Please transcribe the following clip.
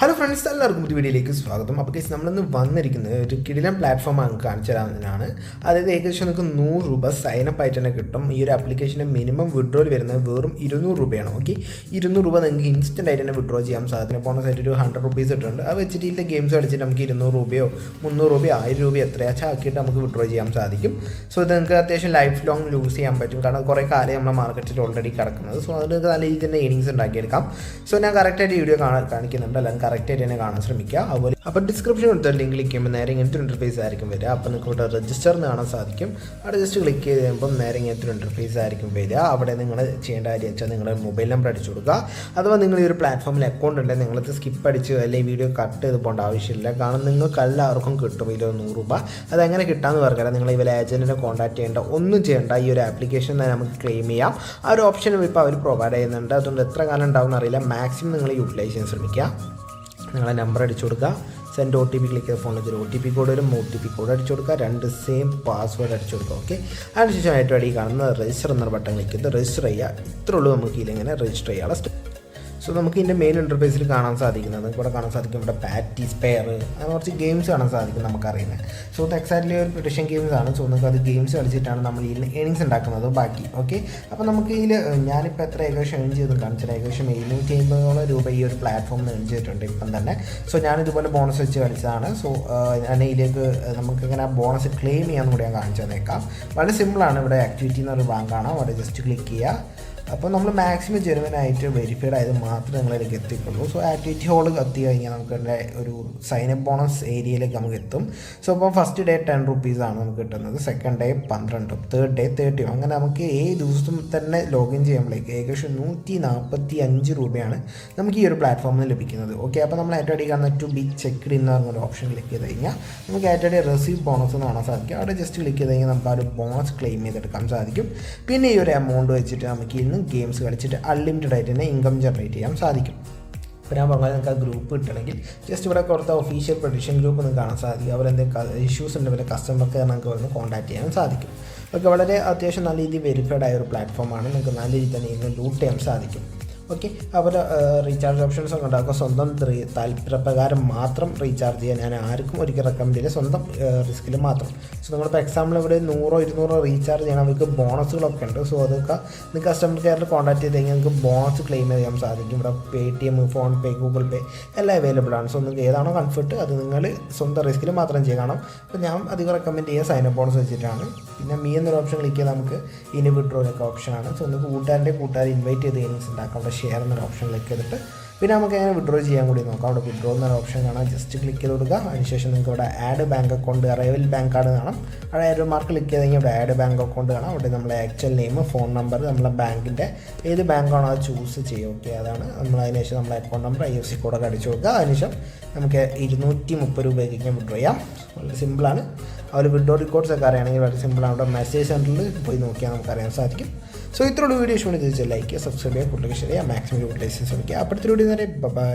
Hello friends, എല്ലാവർക്കും പുതിയ വീഡിയോയിലേക്ക് സ്വാഗതം. അപ്പോൾ കേസ് നമ്മളിന്ന് വന്നിരിക്കുന്നത് ഒരു കിടിലൻ പ്ലാറ്റ്ഫോമാണ് കാണിച്ചു തരാവുന്നതിനാണ്. അതായത് ഏകദേശം നിങ്ങൾക്ക് 100 രൂപ സൈനപ്പ് ആയിട്ട് തന്നെ കിട്ടും. ഈ ഒരു ആപ്ലിക്കേഷൻ്റെ മിനിമം വിഡ്രോയിൽ വരുന്നത് വെറും 200 രൂപയാണ്. ഓക്കെ, 200 രൂപ നിങ്ങൾക്ക് ഇൻസ്റ്റൻ്റ് ആയിട്ട് തന്നെ വിഡ്രോ ചെയ്യാൻ സാധിക്കും. ബോണസായിട്ട് ഒരു 100 റുപ്പീസ് ഇട്ടിട്ടുണ്ട്. അത് വെച്ചിട്ട് ഇതിൻ്റെ ഗെയിംസ് കളിച്ചിട്ട് നമുക്ക് 200 രൂപയോ 300 രൂപയോ 1000 രൂപയോ എത്രയാച്ചാൽ ആക്കിയിട്ട് നമുക്ക് വിഡ്രോ ചെയ്യാൻ സാധിക്കും. സോ ഇത് നിങ്ങൾക്ക് അത്യാവശ്യം ലൈഫ് ലോങ് യൂസ് ചെയ്യാൻ പറ്റും. കാരണം കുറേ കാലം നമ്മുടെ മാർക്കറ്റിൽ ഓൾറെഡി കിടക്കുന്നത്. സോ അതിന് നല്ല രീതിയിൽ തന്നെ ഏണിങ്സ് ഉണ്ടാക്കിയെടുക്കാം. സോ ഞാൻ കറക്റ്റായിട്ട് വീഡിയോ കാണിക്കുന്നുണ്ട്, അല്ലെങ്കിൽ കറക്റ്റായിട്ട് തന്നെ കാണാൻ ശ്രമിക്കുക. അതുപോലെ അപ്പോൾ ഡിസ്ക്രിപ്ഷൻ കൊടുത്ത ലിങ്ക് ക്ലിക്ക് ചെയ്യുമ്പോൾ നേരെ ഇങ്ങനത്തെ ഒരു ഇൻ്റർഫേസ് ആയിരിക്കും വരിക. അപ്പോൾ നിങ്ങൾക്ക് ഇവിടെ രജിസ്റ്റർ എന്ന് കാണാൻ സാധിക്കും. അവിടെ ജസ്റ്റ് ക്ലിക്ക് ചെയ്ത് കഴിയുമ്പോൾ നേരെ ഇങ്ങനത്തെ ഒരു ഇൻ്റർഫേസ് ആയിരിക്കും വരിക. അവിടെ നിങ്ങൾ ചെയ്യേണ്ട കാര്യം വെച്ചാൽ നിങ്ങളുടെ മൊബൈൽ നമ്പർ അടിച്ചു കൊടുക്കുക. അഥവാ നിങ്ങൾ ഈ ഒരു പ്ലാറ്റ്ഫോമിൽ അക്കൗണ്ട് ഉണ്ടെങ്കിൽ നിങ്ങളത് സ്കിപ്പ് അടിച്ച് അല്ലെങ്കിൽ വീഡിയോ കട്ട് ചെയ്ത് പോകേണ്ട ആവശ്യമില്ല. കാരണം നിങ്ങൾക്ക് എല്ലാവർക്കും കിട്ടും 100 രൂപ. അതെങ്ങനെ കിട്ടാമെന്ന് പറഞ്ഞാൽ നിങ്ങൾ ഇവരെ ഏജൻറ്റിനെ കോൺടാക്ട് ചെയ്യേണ്ട, ഒന്നും ചെയ്യേണ്ട. ഈ ഒരു ആപ്ലിക്കേഷൻ നമുക്ക് ക്ലെയിം ചെയ്യാം. ആ ഒരു ഓപ്ഷൻ ഇപ്പോൾ അവർ പ്രൊവൈഡ് ചെയ്യുന്നുണ്ട്. അതുകൊണ്ട് എത്ര കാലം ഉണ്ടാവും അറിയില്ല. മാക്സിമം നിങ്ങൾ യൂട്ടിലൈസ് ചെയ്യാൻ ശ്രമിക്കുക. നിങ്ങളെ നമ്പർ അടിച്ചു കൊടുക്കുക. സെൻഡ് OTP ക്ലിക്ക് ചെയ്ത് ഫോണിൽ ഒരു OTP കോഡ് വരും. OTP കോഡ് അടിച്ചു കൊടുക്കുക. 2 സെയിം പാസ്വേഡ് അടിച്ചു കൊടുക്കുക. ഓക്കെ, അതിനുശേഷം ഏറ്റവും അടിയിൽ കാണുന്ന രജിസ്റ്റർ എന്നൊരു ബട്ടൺ ക്ലിക്ക് ചെയ്ത് രജിസ്റ്റർ ചെയ്യുക. ഇത്രേ ഉള്ളൂ നമുക്ക് ഇതിലിങ്ങനെ രജിസ്റ്റർ ചെയ്യാനുള്ള സ്റ്റെപ്പ്. സോ നമുക്ക് ഇതിൻ്റെ മെയിൻ ഇൻ്റർഫേസിൽ കാണാൻ സാധിക്കുന്നത്, നിങ്ങൾക്ക് ഇവിടെ കാണാൻ സാധിക്കും ഇവിടെ പാറ്റി സ്പെയർ അങ്ങനെ കുറച്ച് ഗെയിംസ് കാണാൻ സാധിക്കും നമുക്കറിയുന്നത്. സോ ഇത് എക്സാക്ട്ലി ഒരു പ്രൊഡിഷൻ ഗെയിംസ് ആണ്. സോ നിങ്ങൾക്ക് അത് ഗെയിംസ് കളിച്ചിട്ടാണ് നമ്മൾ ഇതിൽ ഏണിങ്സ് ഉണ്ടാക്കുന്നത് ബാക്കി. ഓക്കെ, അപ്പോൾ നമുക്ക് ഇതിൽ ഞാനിപ്പോൾ എത്ര ഏകദേശം ഏൺ ചെയ്ത് കാണിച്ചാൽ ഏകദേശം 750 രൂപ ഈ ഒരു പ്ലാറ്റ്ഫോമിൽ ഏൺ ചെയ്തിട്ടുണ്ട് ഇപ്പം തന്നെ. സോ ഞാനിതുപോലെ ബോണസ് വെച്ച് കളിച്ചതാണ്. സോ ഞാൻ ഇതിലേക്ക് നമുക്ക് ഇങ്ങനെ ബോണസ് ക്ലെയിം ചെയ്യാമെന്ന് കൂടി ഞാൻ കാണിച്ചു തന്നേക്കാം. വളരെ സിമ്പിളാണ്. ഇവിടെ ആക്ടിവിറ്റി എന്നൊരു ബാങ്കാണ്. അവിടെ ജസ്റ്റ് ക്ലിക്ക് ചെയ്യുക. അപ്പോൾ നമ്മൾ മാക്സിമം ജെനുവനായിട്ട് വെരിഫൈഡ് ആയത് മാത്രമേ നിങ്ങളിലേക്ക് എത്തിക്കുള്ളൂ. സോ ആക്ടിവിറ്റി ഹോൾ എത്തി കഴിഞ്ഞാൽ നമുക്ക് എൻ്റെ ഒരു സൈനപ്പ് ബോണസ് ഏരിയയിലേക്ക് നമുക്ക് എത്തും. സോ അപ്പോൾ ഫസ്റ്റ് ഡേ 10 റുപ്പീസാണ് നമുക്ക് കിട്ടുന്നത്, സെക്കൻഡ് ഡേ 12, തേർഡ് ഡേ 30. അങ്ങനെ നമുക്ക് ദിവസം തന്നെ ലോഗിൻ ചെയ്യുമ്പോഴേക്ക് ഏകദേശം 145 രൂപയാണ് നമുക്ക് ഈ ഒരു പ്ലാറ്റ്ഫോമിൽ ലഭിക്കുന്നത്. ഓക്കെ, അപ്പോൾ നമ്മൾ ഏറ്റവും അടിയിൽ കാണുന്ന ടു ബി ചെക്ക്ഡ് എന്ന് പറഞ്ഞൊരു ഓപ്ഷൻ ക്ലിക്ക് ചെയ്ത് കഴിഞ്ഞാൽ നമുക്ക് ഏറ്റവും അടി റിസീവ് ബോണസ് എന്ന് കാണാൻ സാധിക്കും. അവിടെ ജസ്റ്റ് ക്ലിക്ക് ചെയ്ത് കഴിഞ്ഞാൽ നമുക്ക് ആ ഒരു ബോണസ് ക്ലെയിം ചെയ്തെടുക്കാൻ സാധിക്കും. പിന്നെ ഈ ഒരു എമൗണ്ട് വെച്ചിട്ട് നമുക്ക് ഇന്ന് ഗെയിംസ് കളിച്ചിട്ട് അൺലിമിറ്റഡ് ആയിട്ട് തന്നെ ഇൻകം ജനറേറ്റ് ചെയ്യാൻ സാധിക്കും. ഇപ്പോൾ ഞാൻ പറഞ്ഞാൽ നിങ്ങൾക്ക് ആ ഗ്രൂപ്പ് കിട്ടണമെങ്കിൽ ജസ്റ്റ് ഇവിടെ കൊടുത്ത ഒഫീഷ്യൽ പ്രൊഡിഷൻ ഗ്രൂപ്പ് നിങ്ങൾക്ക് കാണാൻ സാധിക്കും. അവർ എന്തെങ്കിലും ഇഷ്യൂസ് ഉണ്ടെങ്കിൽ കസ്റ്റമർ കെയർ നിങ്ങൾക്ക് വന്ന് കോൺടാക്ട് ചെയ്യാൻ സാധിക്കും. ഒക്കെ വളരെ അത്യാവശ്യം നല്ല രീതിയിൽ വെരിഫൈഡ് ആയ ഒരു പ്ലാറ്റ്ഫോമാണ്. നിങ്ങൾക്ക് നല്ല രീതിയിൽ തന്നെ ഇന്ന് ലൂട്ട് ചെയ്യാൻ സാധിക്കും. ഓക്കെ, അവർ റീചാർജ് ഓപ്ഷൻസ് ഒക്കെ ഉണ്ടാക്കുക. സ്വന്തം താല്പര്യപ്രകാരം മാത്രം റീചാർജ് ചെയ്യാൻ ഞാൻ ആർക്കും ഒരിക്കലും റെക്കമെൻഡ് ചെയ്യില്ല. സ്വന്തം റിസ്കിൽ മാത്രം. സോ നിങ്ങളിപ്പോൾ എക്സാമ്പിൾ ഇവിടെ 100-200 റീചാർജ് ചെയ്യണം, അവർക്ക് ബോണസുകളൊക്കെ ഉണ്ട്. സോ അതൊക്കെ നിങ്ങൾക്ക് കസ്റ്റമർ കെയറിൽ കോൺടാക്ട് ചെയ്ത് കഴിഞ്ഞാൽ നിങ്ങൾക്ക് ബോണസ് ക്ലെയിം ചെയ്യാൻ സാധിക്കും. ഇവിടെ Paytm, ഫോൺപേ, ഗൂഗിൾ പേ എല്ലാം അവൈലബിൾ ആണ്. സോ നിങ്ങൾക്ക് ഏതാണോ കംഫർട്ട് അത് നിങ്ങൾ സ്വന്തം റിസ്കിൽ മാത്രം ചെയ്യണം. അപ്പോൾ ഞാൻ അധികം റെക്കമെൻഡ് ചെയ്യുക സൈനപ്പ് ബോണസ് വെച്ചിട്ടാണ്. പിന്നെ മീ എന്നൊരു ഓപ്ഷൻ ക്ലിക്ക് ചെയ്താൽ നമുക്ക് ഇനി വിഡ്രോയിലൊക്കെ ഓപ്ഷനാണ്. സോ നിങ്ങൾക്ക് കൂട്ടുകാരെ ഇൻവൈറ്റ് ചെയ്ത് ഏണിങ്സ് ഉണ്ടാക്കാം. അവിടെ ഷെയർ എന്നൊരു ഓപ്ഷൻ ക്ലിക്ക് ചെയ്തിട്ട് പിന്നെ നമുക്ക് എങ്ങനെ വിഡ്രോ ചെയ്യാൻ കൂടി നോക്കാം. അവിടെ വിഡ്രോ എന്നൊരു ഓപ്ഷൻ കാണാം. ജസ്റ്റ് ക്ലിക്ക് ചെയ്ത് കൊടുക്കുക. അതിനുശേഷം നിങ്ങൾക്ക് ഇവിടെ add bank account, arrival bank card കാണാം. അവിടെ ആരോ മാർക്ക് ക്ലിക്ക് ചെയ്ത് കഴിഞ്ഞാൽ ഇവിടെ ആഡ് ബാങ്ക് അക്കൗണ്ട് കാണാം. അവിടെ നമ്മളെ ആക്ച്വൽ നെയിം, ഫോൺ നമ്പർ, നമ്മളെ ബാങ്കിൻ്റെ ഏത് ബാങ്കാണോ അത് ചൂസ് ചെയ്യുക. ഓക്കെ, അതാണ് നമ്മൾ. അതിനുശേഷം നമ്മളെ അക്കൗണ്ട് നമ്പർ, IFSC കോഡൊക്കെ അടിച്ചു കൊടുക്കുക. അതിനുശേഷം നമുക്ക് 230 രൂപയ്ക്ക് വിഡ്രോ ചെയ്യാം. വളരെ സിമ്പിളാണ്. അവർ വിഡ്രോ റെക്കോർഡ്സ് ഒക്കെ അറിയണമെങ്കിൽ വളരെ സിമ്പിളാണ്. അവിടെ മെസ്സേജ് സെൻറ്ററിൽ പോയി നോക്കിയാൽ നമുക്ക് അറിയാൻ സാധിക്കും. സോ ഇത്രയുള്ള വീഡിയോ ഇഷ്ടമാണ്. ലൈക്ക് ചെയ്യുക, സബ്സ്ക്രൈബ് ചെയ്യുക, കൂടുതൽ ഷെയർ ചെയ്യുക, മാക്സിമം യൂട്ടിലൈസ് ചെയ്യാൻ ശ്രമിക്കുക. അപ്പോഴത്തെ വീഡിയോ നേരെ ബൈ.